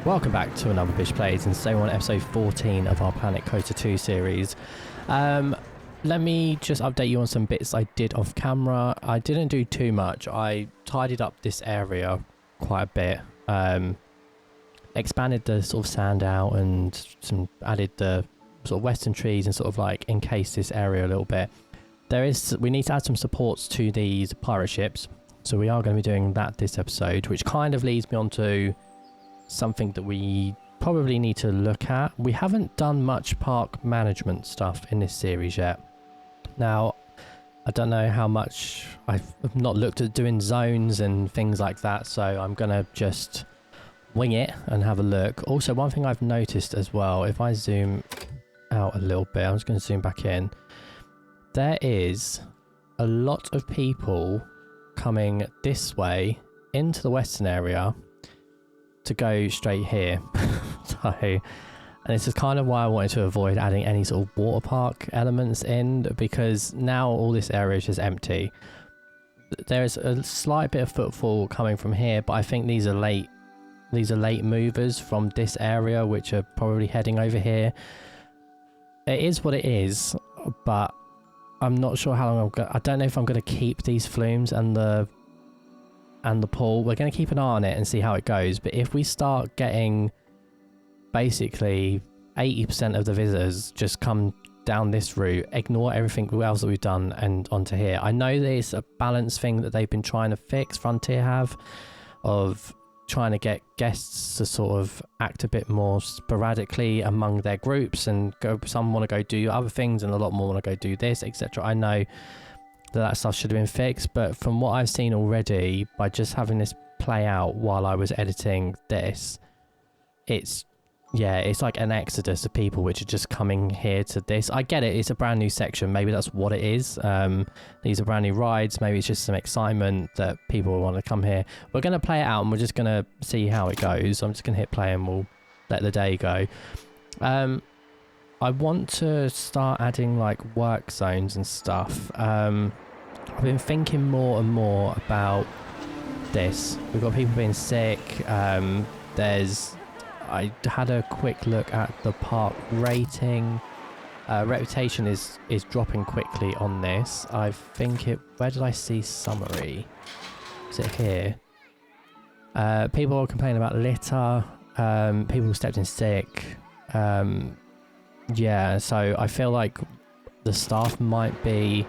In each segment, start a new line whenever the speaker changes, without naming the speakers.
Welcome back to another BishPlays, and today we're on episode 14 of our Planet Coaster 2 series. Let me just update you on some bits I did off camera. I didn't do too much. I tidied up this area quite a bit. Expanded the sort of sand out and added the sort of western trees and sort of like encased this area a little bit. We need to add some supports to these pirate ships, so we are going to be doing that this episode, which kind of leads me on to something that we probably need to look at. We haven't done much park management stuff in this series yet. Now, I don't know how much, I've not looked at doing zones and things like that, so I'm gonna just wing it and have a look. Also, one thing I've noticed as well, if I zoom out a little bit, I'm just going to zoom back in, there is a lot of people coming this way into the western area to go straight here. And this is kind of why I wanted to avoid adding any sort of water park elements in, because now all this area is just empty. There is a slight bit of footfall coming from here, but I think these are late movers from this area, which are probably heading over here. It is what it is, but I'm not sure how long I don't know if I'm going to keep these flumes and the pool. We're going to keep an eye on it and see how it goes, but if we start getting basically 80% of the visitors just come down this route, ignore everything else that we've done and onto here. I know that it's a balance thing that they've been trying to fix, Frontier have, of trying to get guests to sort of act a bit more sporadically among their groups and go, some want to go do other things and a lot more want to go do this, etc. I know that stuff should have been fixed, but from what I've seen already, by just having this play out while I was editing this, it's like an exodus of people which are just coming here to this. I get it, it's a brand new section, maybe that's what it is. These are brand new rides, maybe it's just some excitement that people want to come here. We're going to play it out and we're just going to see how it goes. I'm just going to hit play and we'll let the day go. I want to start adding like work zones and stuff. I've been thinking more and more about this. We've got people being sick. I had a quick look at the park rating. Reputation is dropping quickly on this. I think where did I see summary? Is it here? People are complaining about litter. People stepped in sick. Yeah, so I feel like the staff might be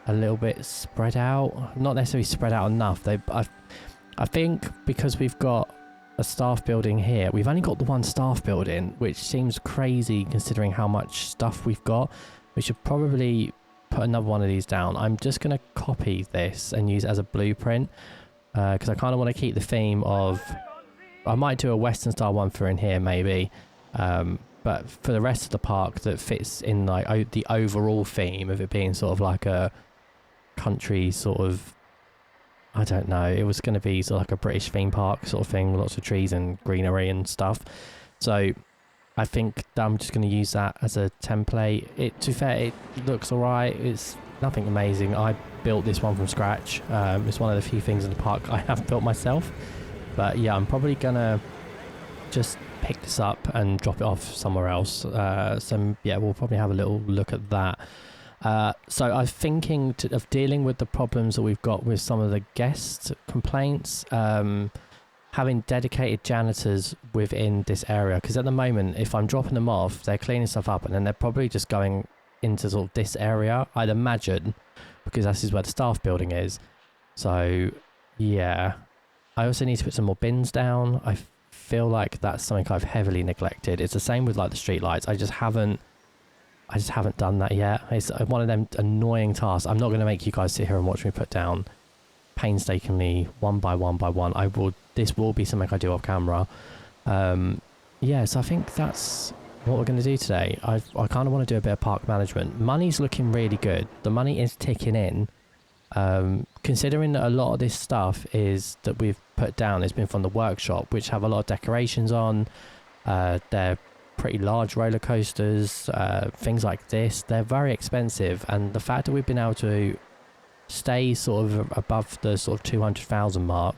a little bit spread out. Not necessarily spread out enough. I think because we've got a staff building here, we've only got the one staff building, which seems crazy considering how much stuff we've got. We should probably put another one of these down. I'm just going to copy this and use it as a blueprint, because I kind of want to keep the theme of, I might do a western style one for in here maybe, but for the rest of the park that fits in like the overall theme of it being sort of like a country sort of, I don't know, it was going to be sort of like a British theme park sort of thing, lots of trees and greenery and stuff. So I think that I'm just going to use that as a template. To be fair, it looks alright. It's nothing amazing. I built this one from scratch. It's one of the few things in the park I have built myself. But yeah, I'm probably going to just pick this up and drop it off somewhere else. So yeah, we'll probably have a little look at that. So I'm thinking of dealing with the problems that we've got with some of the guest complaints, having dedicated janitors within this area, because at the moment if I'm dropping them off, they're cleaning stuff up and then they're probably just going into sort of this area, I'd imagine, because this is where the staff building is. So yeah, I also need to put some more bins down. I feel like that's something I've heavily neglected. It's the same with like the street lights. I just haven't done that yet. It's one of them annoying tasks. I'm not going to make you guys sit here and watch me put down painstakingly one by one by one. This will be something I do off camera. Yeah, so I think that's what we're going to do today. I kind of want to do a bit of park management. Money's looking really good. The money is ticking in. Considering that a lot of this stuff that we've put down has been from the workshop, which have a lot of decorations on. They're pretty large roller coasters, things like this. They're very expensive, and the fact that we've been able to stay sort of above the sort of 200,000 mark,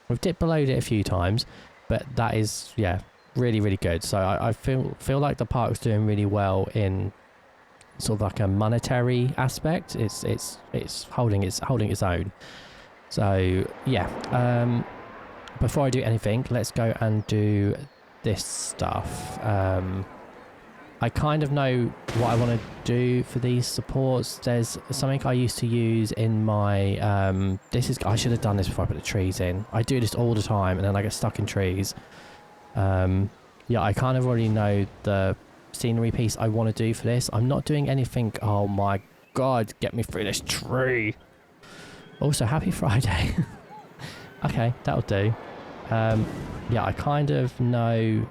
we've dipped below it a few times, but that is, yeah, really, really good. So I feel like the park's doing really well in sort of like a monetary aspect. It's holding its own. So yeah. Before I do anything, let's go and do this stuff. I kind of know what I want to do for these supports. There's something I used to use in my I should have done this before I put the trees in. I do this all the time and then I get stuck in trees. Yeah, I kind of already know the scenery piece I want to do for this. I'm not doing anything. Oh my god, get me through this tree. Also, happy Friday. Okay, that'll do. Yeah, I kind of know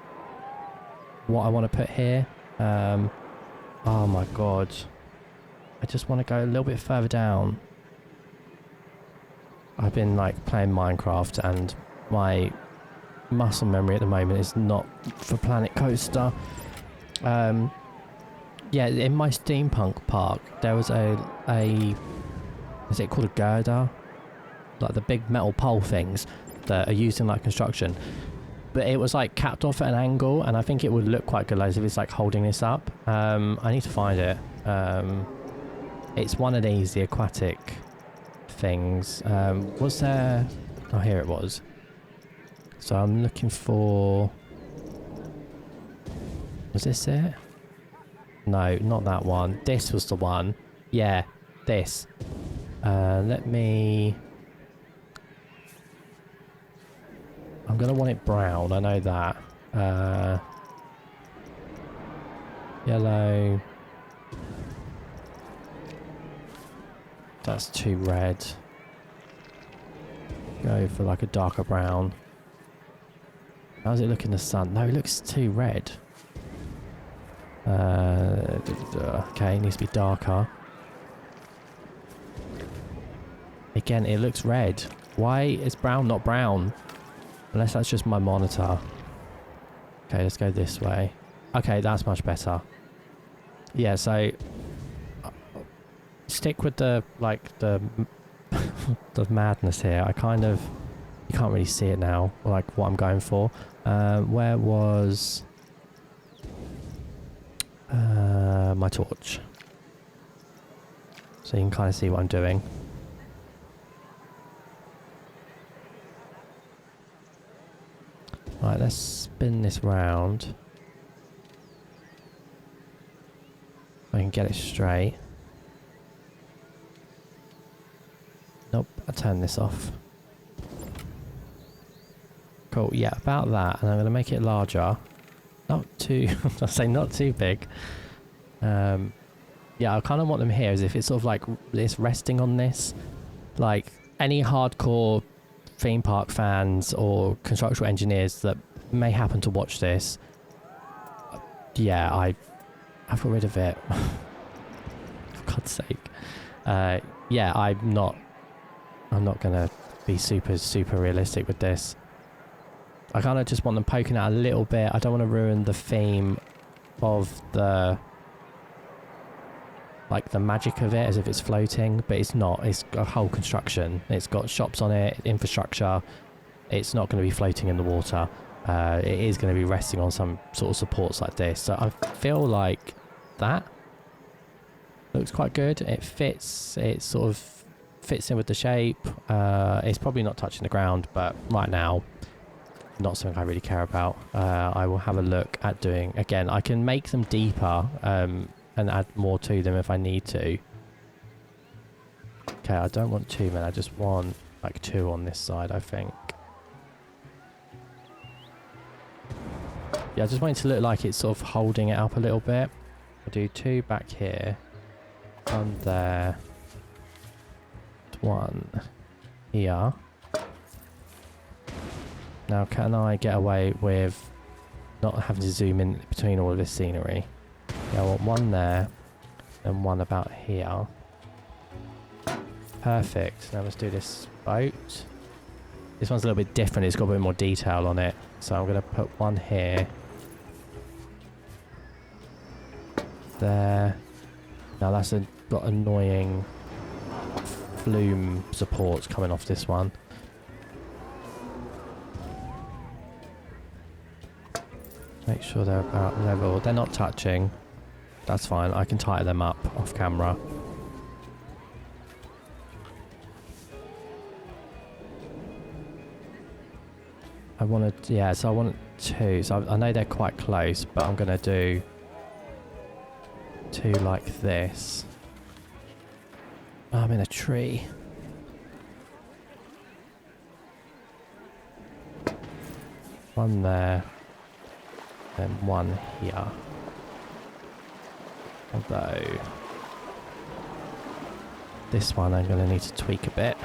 what I want to put here. Oh my god. I just want to go a little bit further down. I've been like playing Minecraft and my muscle memory at the moment is not for Planet Coaster. Yeah, in my steampunk park there was a is it called a girder? Like the big metal pole things that are used in like construction. But it was like capped off at an angle and I think it would look quite good like if it's like holding this up. I need to find it. It's one of these, the aquatic things. Was there... Oh, here it was. So I'm looking for... Was this it? No, not that one. This was the one. Yeah, this. Let me... I'm going to want it brown, I know that. Yellow. That's too red. Go for like a darker brown. How does it look in the sun? No, it looks too red. Okay, it needs to be darker. Again, it looks red. Why is brown not brown? Unless that's just my monitor. Okay, let's go this way. Okay, that's much better. Yeah, so stick with the like the the madness here. I kind of, you can't really see it now, like what I'm going for. Where was my torch? So you can kind of see what I'm doing. Right, let's spin this round. I can get it straight. Nope, I'll turn this off. Cool, yeah, about that. And I'm going to make it larger. Not too, I'll say not too big. Yeah, I kind of want them here as if it's sort of like it's resting on this. Like any hardcore theme park fans or construction engineers that may happen to watch this. Yeah, I've got rid of it. For God's sake. Yeah, I'm not gonna be super realistic with this. I kind of just want them poking out a little bit. I don't want to ruin the theme of the like the magic of it as if it's floating, but it's not. It's a whole construction. It's got shops on it, infrastructure. It's not going to be floating in the water. It is going to be resting on some sort of supports like this. So I feel like that looks quite good. It fits. It sort of fits in with the shape. It's probably not touching the ground, but right now, not something I really care about. I will have a look at doing, again, I can make them deeper and add more to them if I need to. Okay, I don't want 2 men, I just want like 2 on this side, I think. Yeah, I just want it to look like it's sort of holding it up a little bit. I'll do 2 back here, 1 there, 1 here. Now, can I get away with not having to zoom in between all of this scenery? Yeah, I want 1 there and 1 about here. Perfect. Now let's do this boat. This one's a little bit different. It's got a bit more detail on it. So I'm going to put 1 here. There. Now that's got annoying flume supports coming off this one. Make sure they're about level. They're not touching. That's fine. I can tighten them up off camera. I want to, yeah, so I want 2. So I know they're quite close, but I'm going to do 2 like this. Oh, I'm in a tree. One there. Then one here. Although this one I'm going to need to tweak a bit.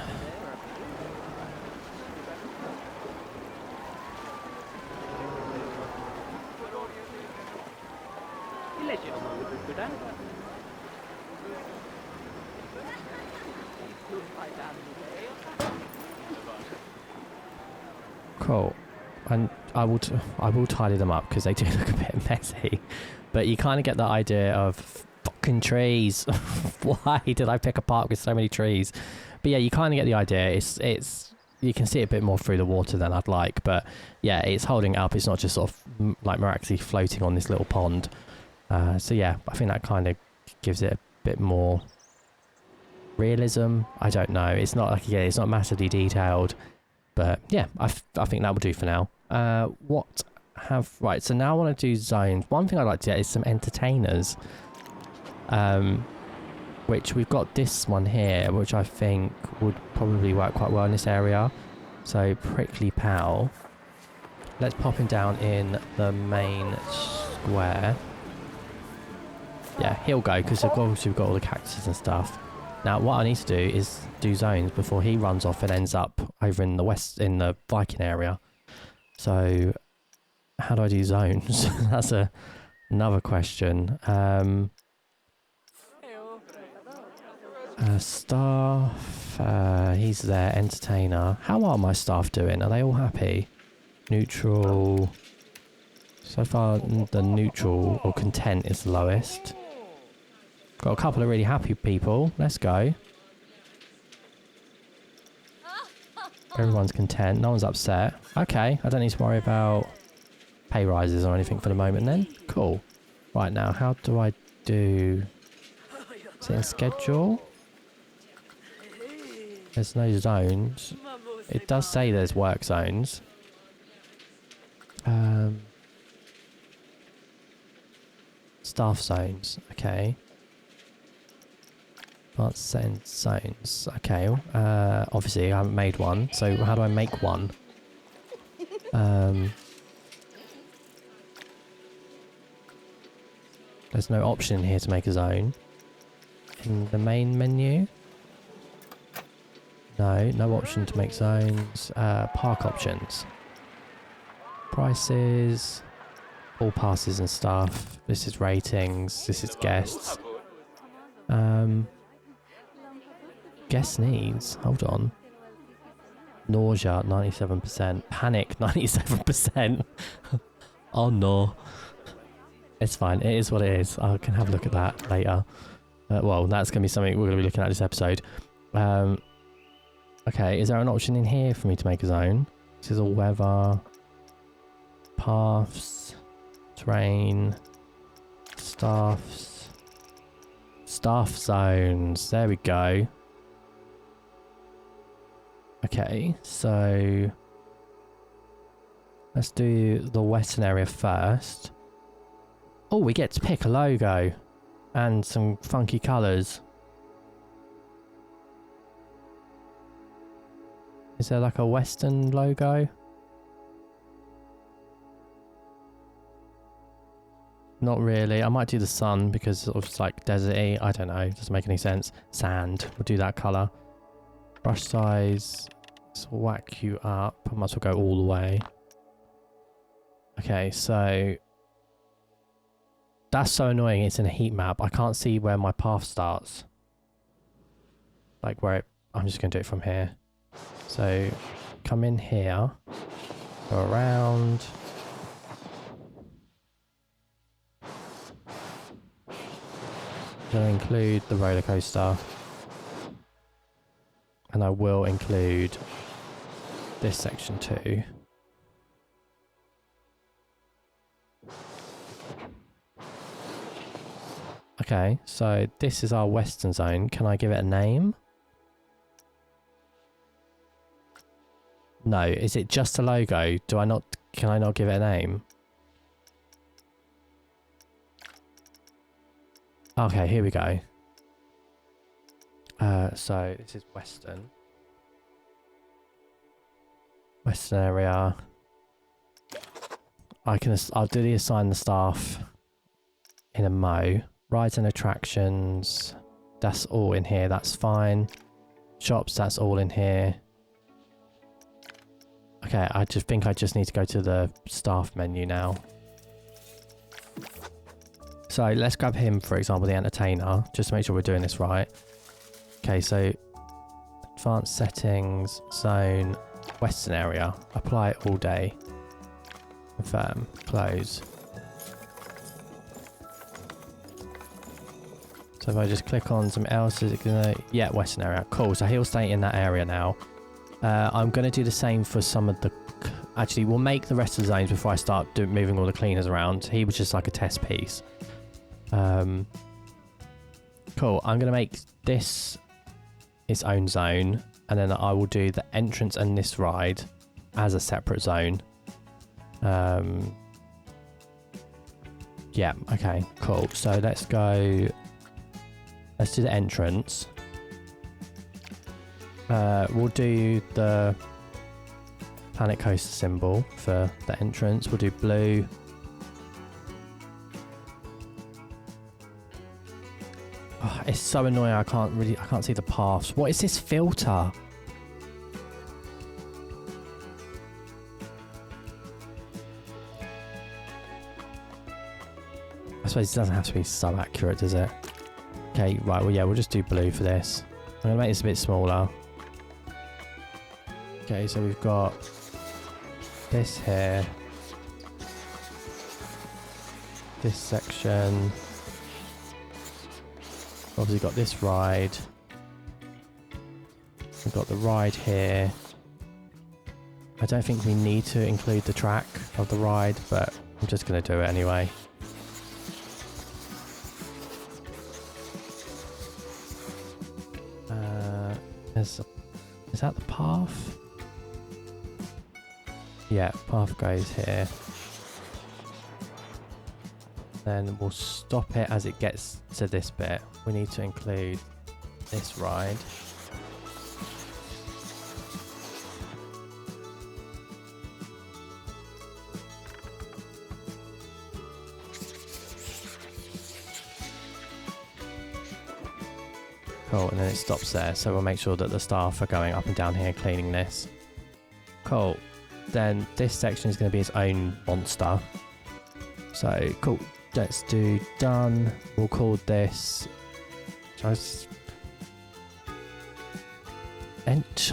Cool. And I will tidy them up because they do look a bit messy. But you kind of get the idea of fucking trees. Why did I pick a park with so many trees? But yeah, you kind of get the idea. It's you can see a bit more through the water than I'd like. But yeah, it's holding it up. It's not just sort of like miraculously floating on this little pond. So yeah, I think that kind of gives it a bit more realism. I don't know. It's not like, yeah, it's not massively detailed. But yeah, I think that will do for now. Right, so now I want to do zones. One thing I'd like to get is some entertainers. Which we've got this one here, which I think would probably work quite well in this area. So Prickly Pal. Let's pop him down in the main square. Yeah, he'll go because of course we've got all the cactuses and stuff. Now what I need to do is do zones before he runs off and ends up over in the Viking area. So how do I do zones? That's another question. Staff, he's there. Entertainer. How are my staff doing? Are they all happy? Neutral. So far the neutral or content is the lowest. Got a couple of really happy people. Let's go. Everyone's content. No one's upset. Okay, I don't need to worry about pay rises or anything for the moment then. Cool. Right now, how do I do... Is it in schedule? There's no zones. It does say there's work zones. Staff zones. Okay. Let's send zones. Okay. Obviously, I haven't made one. So how do I make one? There's no option here to make a zone. In the main menu? No, no option to make zones. Park options. Prices. All passes and stuff. This is ratings. This is guests. Guest needs. Hold on. Nausea, 97%. Panic, 97%. Oh no. It's fine. It is what it is. I can have a look at that later. Well, that's going to be something we're going to be looking at this episode. Okay, is there an option in here for me to make a zone? This is all weather. Paths. Terrain. Staffs. Staff zones. There we go. Okay, so let's do the western area first. Oh, we get to pick a logo and some funky colours. Is there like a western logo? Not really. I might do the sun because it's like deserty. I don't know. It doesn't make any sense. Sand. We'll do that colour. Brush size. Let's whack you up. I might as well go all the way. Okay, so that's so annoying. It's in a heat map. I can't see where my path starts. Like where it... I'm just going to do it from here. So come in here. Go around. Going to include the roller coaster. And I will include this section too. Okay, so this is our western zone. Can I give it a name? No, is it just a logo? Can I not give it a name? Okay, here we go. So this is western. Western area. I'll do the assign the staff in a mo. Rides and attractions. That's all in here, that's fine. Shops, that's all in here. Okay, I just need to go to the staff menu now. So let's grab him, for example, the entertainer, just to make sure we're doing this right. Okay, so advanced settings, zone, western area. Apply it all day. Confirm, close. So if I just click on something else, is it gonna... Yeah, western area. Cool, so he'll stay in that area now. I'm going to do the same for some of the... Actually, we'll make the rest of the zones before I start moving all the cleaners around. He was just like a test piece. Cool. I'm going to make this its own zone. And then I will do the entrance and this ride as a separate zone. Yeah, okay, cool. So let's go... Let's do the entrance. We'll do the Planet Coaster symbol for the entrance. We'll do blue. Oh, it's so annoying. I can't see the paths. What is this filter? I suppose it doesn't have to be so accurate, does it? Okay, right. Well, yeah, we'll just do blue for this. I'm gonna make this a bit smaller. Okay, so we've got this here, this section, obviously got this ride, we've got the ride here. I don't think we need to include the track of the ride, but I'm just going to do it anyway. Is that the path? Yeah, path goes here. Then we'll stop it as it gets to this bit. We need to include this ride. Cool, and then it stops there, so we'll make sure that the staff are going up and down here cleaning this. Cool. Then this section is going to be its own monster. So, cool. Let's do done. We'll call this... Should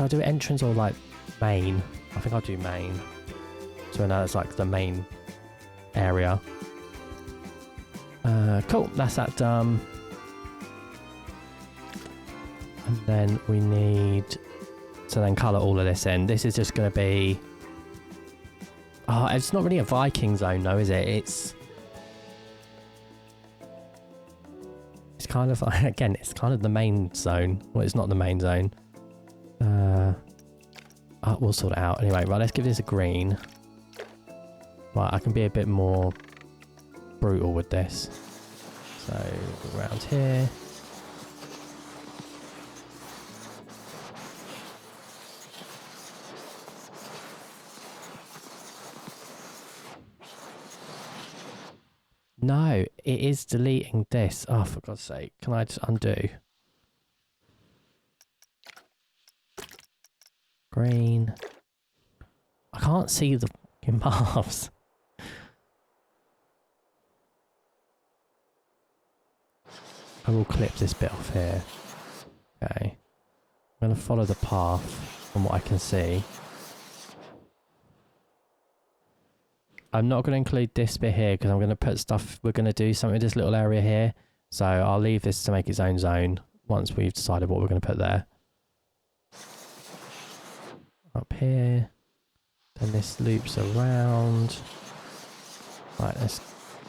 I do entrance or like main? I think I'll do main. So now it's like the main area. Cool, that's that done. And then we need to then colour all of this in. This is just going to be... Oh, it's not really a Viking zone though, is it? It's kind of, again, it's kind of the main zone. Well, it's not the main zone. We'll sort it out. Anyway, right, let's give this a green. Right, I can be a bit more brutal with this. So, around here. No, it is deleting this. Oh, for God's sake. Can I just undo? Green. I can't see the fucking paths. I will clip this bit off here. Okay. I'm going to follow the path from what I can see. I'm not going to include this bit here because I'm going to put stuff, we're going to do something in this little area here. So I'll leave this to make its own zone once we've decided what we're going to put there. Up here. Then this loops around. Right, let's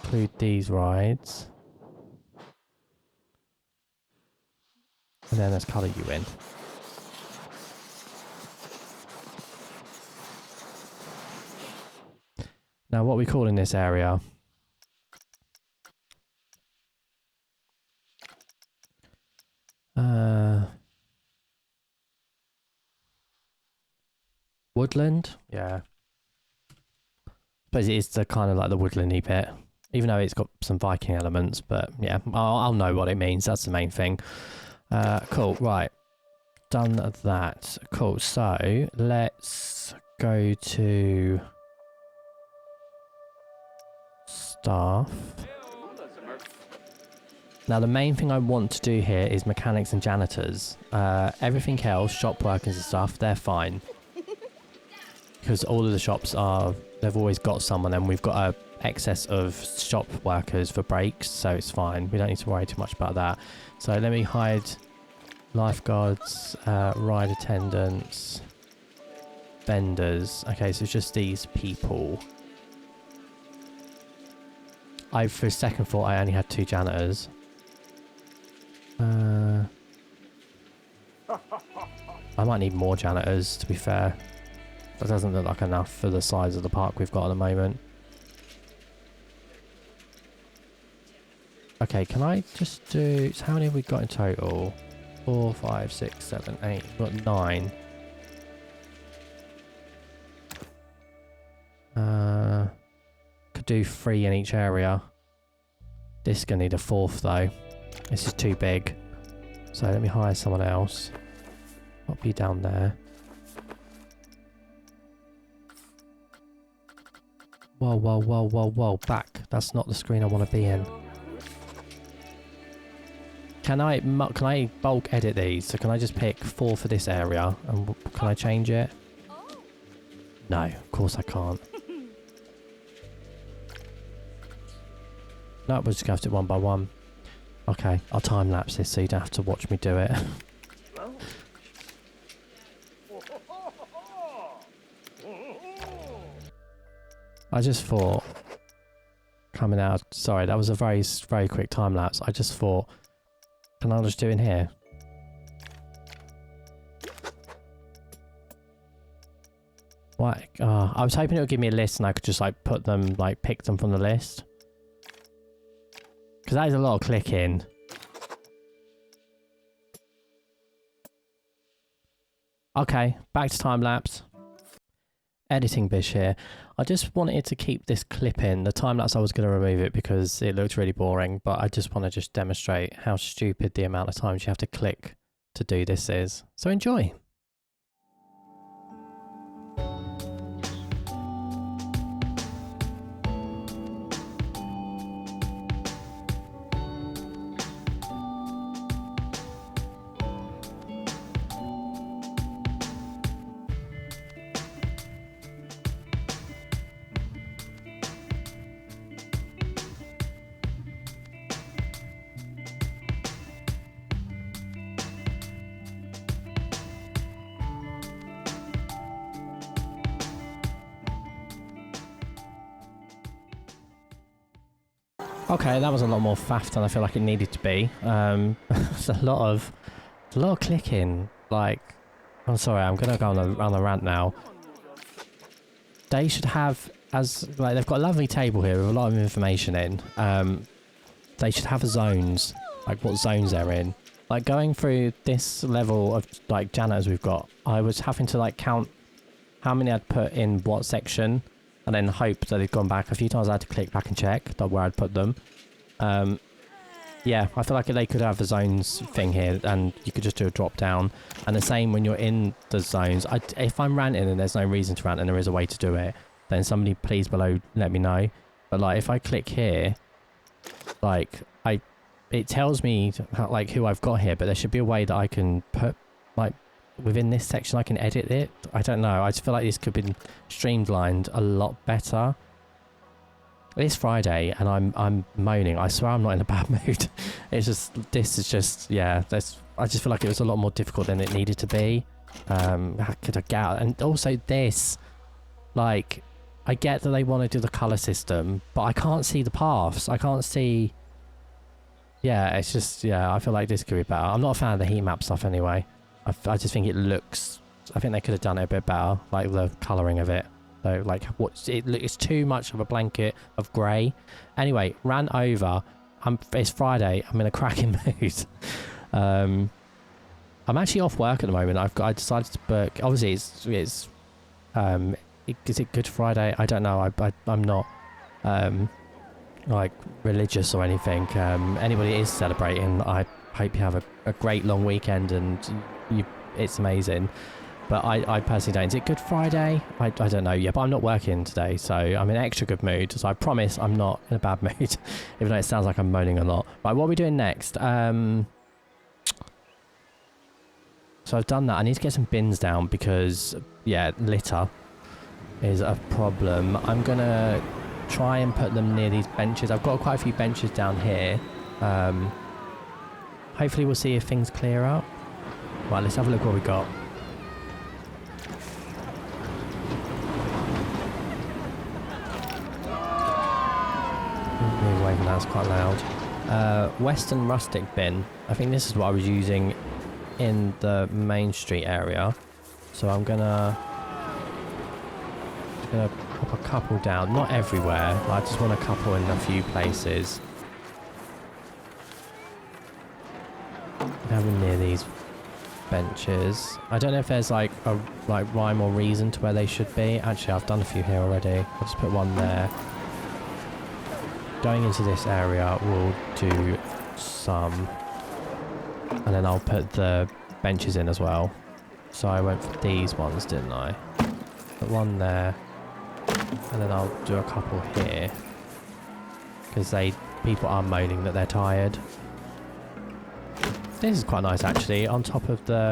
include these rides. And then let's colour you in. Now, what are we calling this area? Woodland? Yeah. Suppose it is the kind of like the woodlandy bit. Even though it's got some Viking elements, but yeah, I'll know what it means. That's the main thing. Cool, right. Done that. Cool, so let's go to staff. Now the main thing I want to do here is mechanics and janitors. Everything else, shop workers and stuff, they're fine. Because all of the shops they've always got someone, and we've got a excess of shop workers for breaks, so it's fine. We don't need to worry too much about that. So let me hide lifeguards, ride attendants, vendors. Okay, so it's just these people. For a second thought I only had 2 janitors. I might need more janitors, to be fair. That doesn't look like enough for the size of the park we've got at the moment. Okay, can I just do... So how many have we got in total? 4, 5, 6, 7, 8. We've got 9. Could do 3 in each area. This is going to need a 4th though. This is too big. So let me hire someone else. Pop you down there. Whoa, whoa, whoa, whoa, whoa. Back. That's not the screen I want to be in. Can I bulk edit these? So can I just pick 4 for this area? And can I change it? No, of course I can't. No, we'll just go to it one by one. Okay, I'll time lapse this so you don't have to watch me do it. I just thought, coming out, sorry, that was a very, very quick time lapse. I just thought, can I just do it in here? What? I was hoping it would give me a list and I could just like put them, like pick them from the list. Because that is a lot of clicking. Okay, back to time lapse. Editing Bish here. I just wanted to keep this clip in. The time lapse I was going to remove it because it looked really boring, but I just want to demonstrate how stupid the amount of times you have to click to do this is. So enjoy. Okay, that was a lot more faff than I feel like it needed to be. It's a lot of clicking. Like, I'm sorry, I'm gonna go on a rant now. They should have, like, they've got a lovely table here with a lot of information in. They should have zones, like what zones they're in. Like going through this level of like janitors we've got, I was having to like count how many I'd put in what section. And then hope that they've gone back. A few times I had to click back and check where I'd put them. Yeah, I feel like they could have a zones thing here and you could just do a drop down. And the same when you're in the zones. If I'm ranting and there's no reason to rant and there is a way to do it, then somebody please below let me know. But like if I click here, like it tells me like who I've got here, but there should be a way that I can put like within this section I can edit it. I don't know. I just feel like this could be streamlined a lot better. It's Friday and I'm moaning. I swear I'm not in a bad mood. It's just, this is just, yeah, I just feel like it was a lot more difficult than it needed to be. How could I get out? And also this, like, I get that they want to do the colour system, but I can't see the paths. I can't see, Yeah, it's just, yeah, I feel like this could be better. I'm not a fan of the heat map stuff anyway. I just think it looks, I think they could have done it a bit better, like the colouring of it. So, like, it's too much of a blanket of grey. Anyway, ran over. It's Friday. I'm in a cracking mood. I'm actually off work at the moment. I decided to book. Obviously, is it Good Friday? I don't know. I'm not like religious or anything. Anybody is celebrating, I hope you have a great long weekend and it's amazing. But I personally don't. Is it Good Friday? I don't know yet, but I'm not working today, so I'm in extra good mood. So I promise I'm not in a bad mood, even though it sounds like I'm moaning a lot. Right, what are we doing next? So I've done that. I need to get some bins down because, yeah, litter is a problem. I'm going to try and put them near these benches. I've got quite a few benches down here. Hopefully we'll see if things clear up. Right, let's have a look what we got. Move away from that, it's quite loud. Western rustic bin. I think this is what I was using in the main street area. So I'm gonna pop a couple down. Not everywhere. I just want a couple in a few places. Have them near these benches. I don't know if there's like a rhyme or reason to where they should be. Actually, I've done a few here already. I'll just put one there. Going into this area, we'll do some. And then I'll put the benches in as well. So I went for these ones, didn't I? Put one there. And then I'll do a couple here. Because people are moaning that they're tired. This is quite nice actually, on top of the...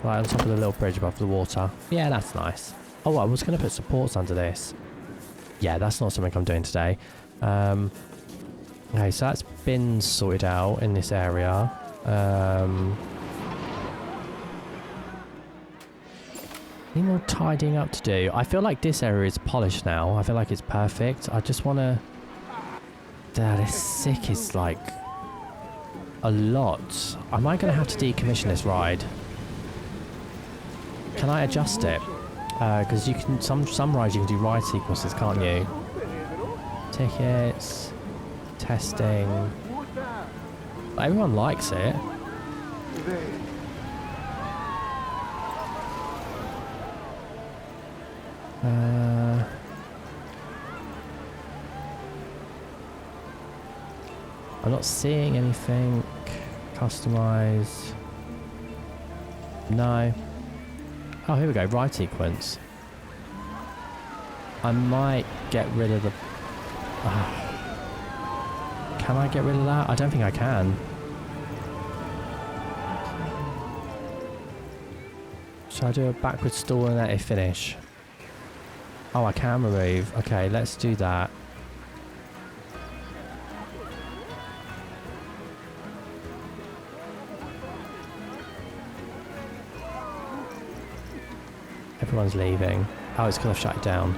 Right, on top of the little bridge above the water. Yeah, that's nice. Oh, I was going to put supports under this. Yeah, that's not something I'm doing today. Okay, so that's been sorted out in this area. Any more tidying up to do? I feel like this area is polished now. I feel like it's perfect. I just want to... This sick is like... a lot. Am I going to have to decommission this ride? Can I adjust it? Because you can... Some rides you can do ride sequences, can't you? Tickets... Testing... But everyone likes it. I'm not seeing anything. Customize. No. Oh, here we go. Ride sequence. I might get rid of the... Can I get rid of that? I don't think I can. Should I do a backward stall and let it finish? Oh, I can remove. Okay, let's do that. Everyone's leaving. Oh, it's because I've shut it down.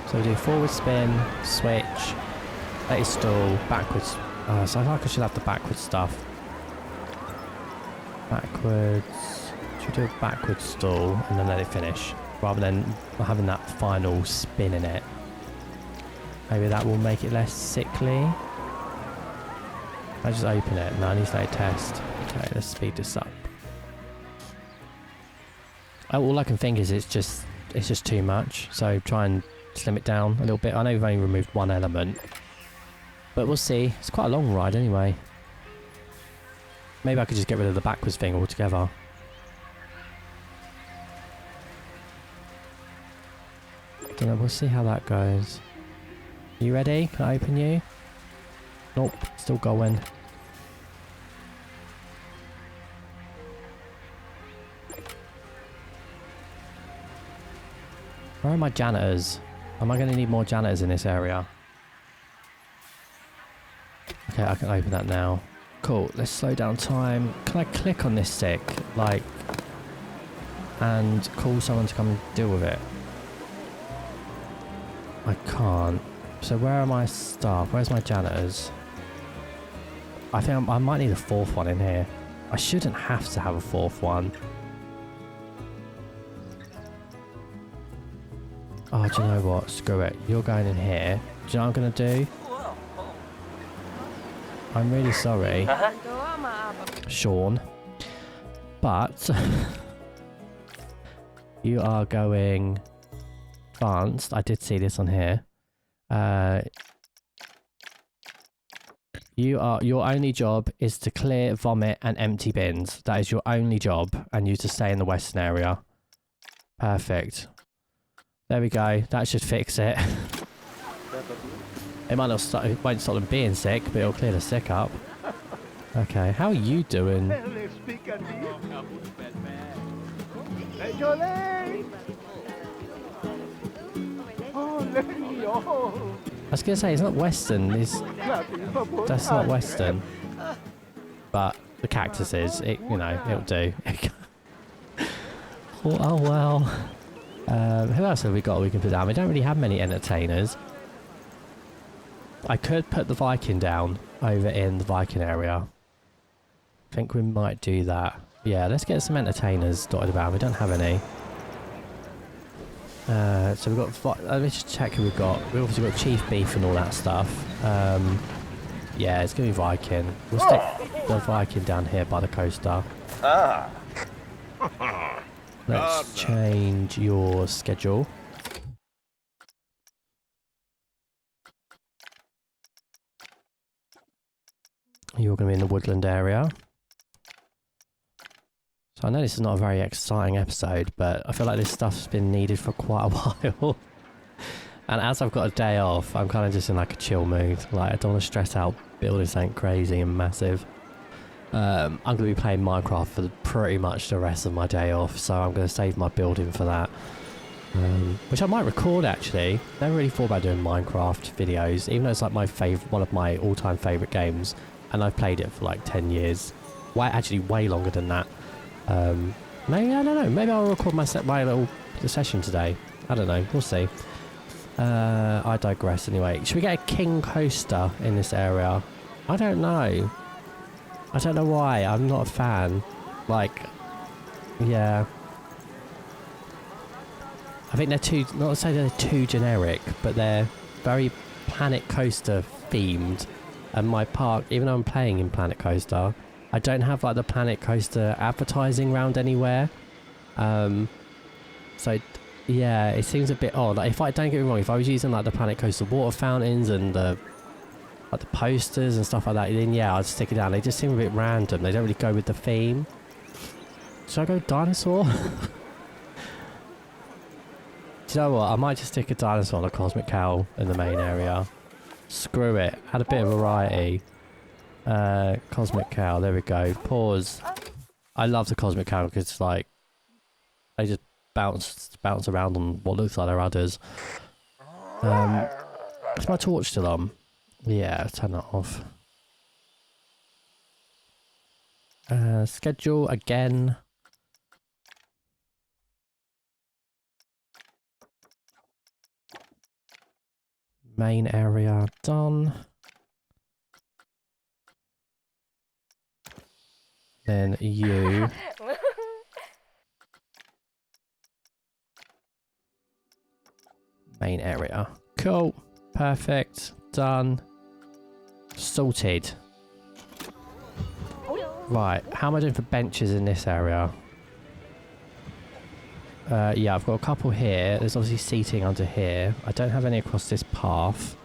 So we do forward spin, switch, let it stall, backwards. So I feel like I should have the backwards stuff. Backwards. Should we do a backwards stall and then let it finish, rather than having that final spin in it. Maybe that will make it less sickly. I just open it. No, I need to let it test. Okay, let's speed this up. Oh, all I can think is it's just too much. So try and slim it down a little bit. I know we've only removed one element, but we'll see. It's quite a long ride anyway. Maybe I could just get rid of the backwards thing altogether. Don't know. We'll see how that goes. You ready? Can I open you? Nope. Still going. Where are my janitors? Am I going to need more janitors in this area? Okay, I can open that now. Cool, let's slow down time. Can I click on this stick, like, and call someone to come and deal with it? I can't. So where are my staff? Where's my janitors? I think I might need a fourth one in here. I shouldn't have to have a fourth one. Oh, do you know what? Screw it. You're going in here. Do you know what I'm going to do? I'm really sorry, Sean. But you are going advanced. I did see this on here. Your only job is to clear, vomit, and empty bins. That is your only job, and you to stay in the western area. Perfect. There we go. That should fix it. It might not stop. It won't stop them being sick, but it'll clear the sick up. Okay, how are you doing? I was gonna say it's not Western. That's not Western. But the cactus is. It, you know, it'll do. Oh well. Who else have we got we can put down? We don't really have many entertainers. I could put the Viking down over in the Viking area. I think we might do that. Yeah, let's get some entertainers dotted about. We don't have any. So we've got... Let me just check who we've got. We've obviously got Chief Beef and all that stuff. Yeah, it's going to be Viking. We'll stick the Viking down here by the coaster. Let's change your schedule. You're going to be in the woodland area. So I know this is not a very exciting episode, but I feel like this stuff's been needed for quite a while. And as I've got a day off, I'm kind of just in like a chill mood. Like, I don't want to stress out building something crazy and massive. I'm going to be playing Minecraft for pretty much the rest of my day off, so I'm going to save my building for that. Which I might record actually. Never really thought about doing Minecraft videos, even though it's like my one of my all-time favourite games. And I've played it for like 10 years. Actually way longer than that. Maybe, I don't know, maybe I'll record my little session today. I don't know, we'll see. I digress anyway. Should we get a king coaster in this area? I don't know. I don't know why, I'm not a fan. Like, yeah. I think they're too, not to say they're too generic, but they're very Planet Coaster themed. And my park, even though I'm playing in Planet Coaster, I don't have like the Planet Coaster advertising round anywhere. So yeah, it seems a bit odd. Like, don't get me wrong, if I was using like the Planet Coaster water fountains and the like the posters and stuff like that, then yeah, I'd stick it down. They just seem a bit random. They don't really go with the theme. Should I go dinosaur? Do you know what? I might just stick a dinosaur and a cosmic cow in the main area. Screw it. Had a bit of variety. Cosmic cow. There we go. Pause. I love the cosmic cow because it's like they just bounce around on what looks like their udders. Is my torch still on? Yeah, turn that off. Schedule again. Main area done. Then you. Main area. Cool. Perfect. Done. Sorted. Right. How am I doing for benches in this area? Yeah, I've got a couple here. There's obviously seating under here. I don't have any across this path.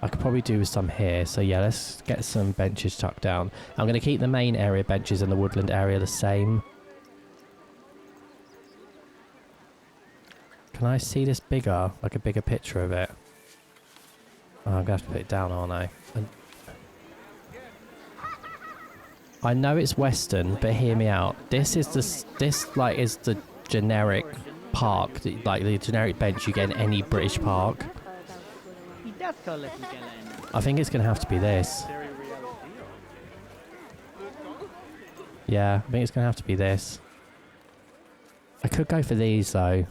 I could probably do with some here. So yeah, let's get some benches tucked down. I'm going to keep the main area benches and the woodland area the same. Can I see this bigger? Like a bigger picture of it? Oh, I'm going to have to put it down, aren't I? I know it's Western, but hear me out. This is the generic park, like the generic bench you get in any British park. I think it's going to have to be this. Yeah, I think it's going to have to be this. I could go for these though.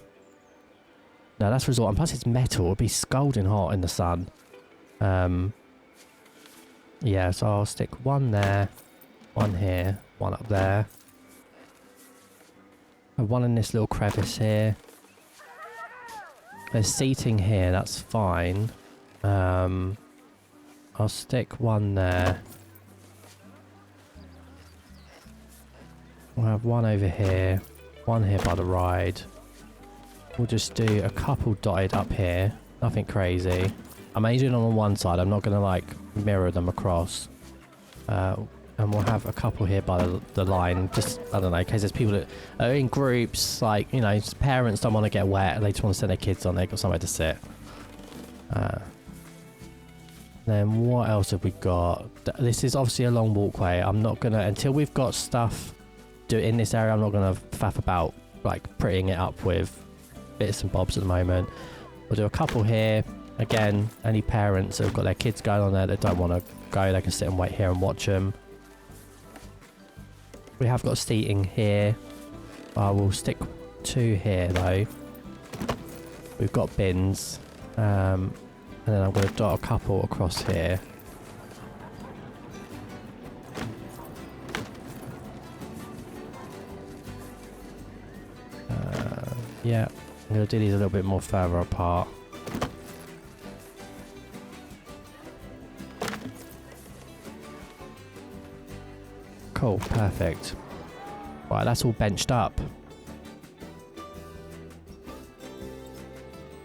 No, that's resort. And plus it's metal. It'll be scalding hot in the sun. Yeah, so I'll stick one there, one here, one up there. And one in this little crevice here. There's seating here, that's fine. I'll stick one there. We'll have one over here, one here by the ride. We'll just do a couple dotted up here, nothing crazy. I'm only doing them on one side, I'm not going to like mirror them across. And we'll have a couple here by the line, just, I don't know, in case there's people that are in groups, like, you know, parents don't want to get wet, and they just want to send their kids on, they've got somewhere to sit. Then what else have we got? This is obviously a long walkway. I'm not going to, until we've got stuff in this area, I'm not going to faff about, like, prettying it up with bits and bobs at the moment. We'll do a couple here. Again, any parents that have got their kids going on there that don't want to go, they can sit and wait here and watch them. We have got seating here. We'll stick 2 here though. We've got bins. And then I'm going to dot a couple across here. Yeah, I'm going to do these a little bit more further apart. Cool, perfect. Right, that's all benched up.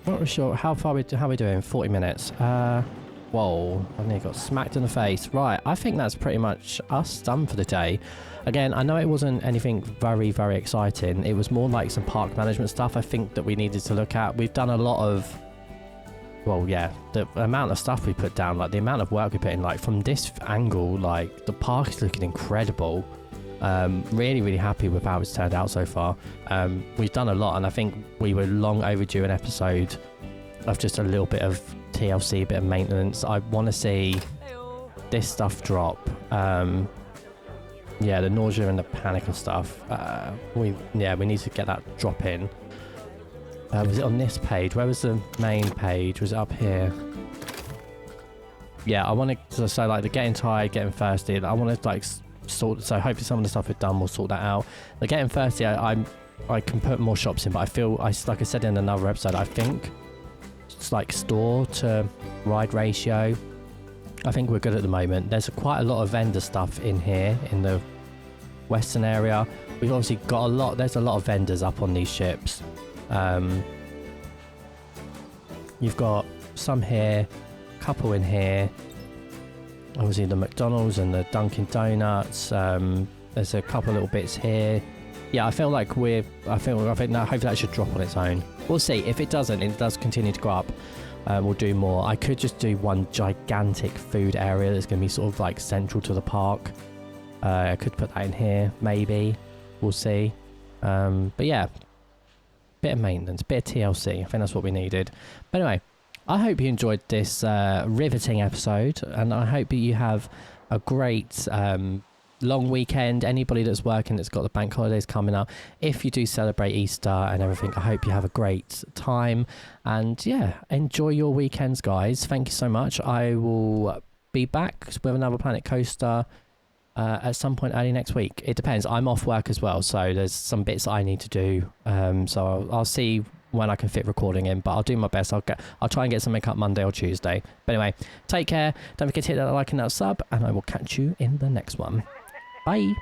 Not really sure how are we doing? 40 minutes. Whoa, I nearly got smacked in the face. Right, I think that's pretty much us done for the day. Again, I know it wasn't anything very, very exciting. It was more like some park management stuff I think that we needed to look at. We've done a lot of, well, yeah, the amount of stuff we put down, like the amount of work we put in, like from this angle, like the park is looking incredible. Really, really happy with how it's turned out so far. We've done a lot, and I think we were long overdue an episode of just a little bit of TLC, a bit of maintenance. I want to see this stuff drop. Yeah, the nausea and the panic and stuff. We need to get that drop in. Was it on this page? Where was the main page? Was it up here? Yeah, I want to, so like the getting tired, getting thirsty, I want to like sort, so hopefully some of the stuff we've done will sort that out. The getting thirsty, I can put more shops in, but I feel, like I said in another episode, I think it's like store to ride ratio. I think we're good at the moment. There's quite a lot of vendor stuff in here in the western area. We've obviously got a lot, there's a lot of vendors up on these ships. You've got some here, a couple in here, obviously the McDonald's and the Dunkin' Donuts. There's a couple little bits here. Yeah, I feel like I think that hopefully that should drop on its own. We'll see. If it doesn't, it does continue to go up, we'll do more. I could just do one gigantic food area that's going to be sort of like central to the park. I could put that in here, maybe. We'll see. But yeah, bit of maintenance, bit of TLC. I think that's what we needed. But anyway, I hope you enjoyed this riveting episode, and I hope that you have a great long weekend. Anybody that's working, that's got the bank holidays coming up, if you do celebrate Easter and everything, I hope you have a great time. And yeah, enjoy your weekends, guys. Thank you so much. I will be back with another Planet Coaster at some point early next week. It depends. I'm off work as well, so there's some bits I need to do. So I'll see when I can fit recording in, but I'll do my best. I'll try and get something up Monday or Tuesday. But anyway, take care. Don't forget to hit that like and that sub, and I will catch you in the next one. Bye.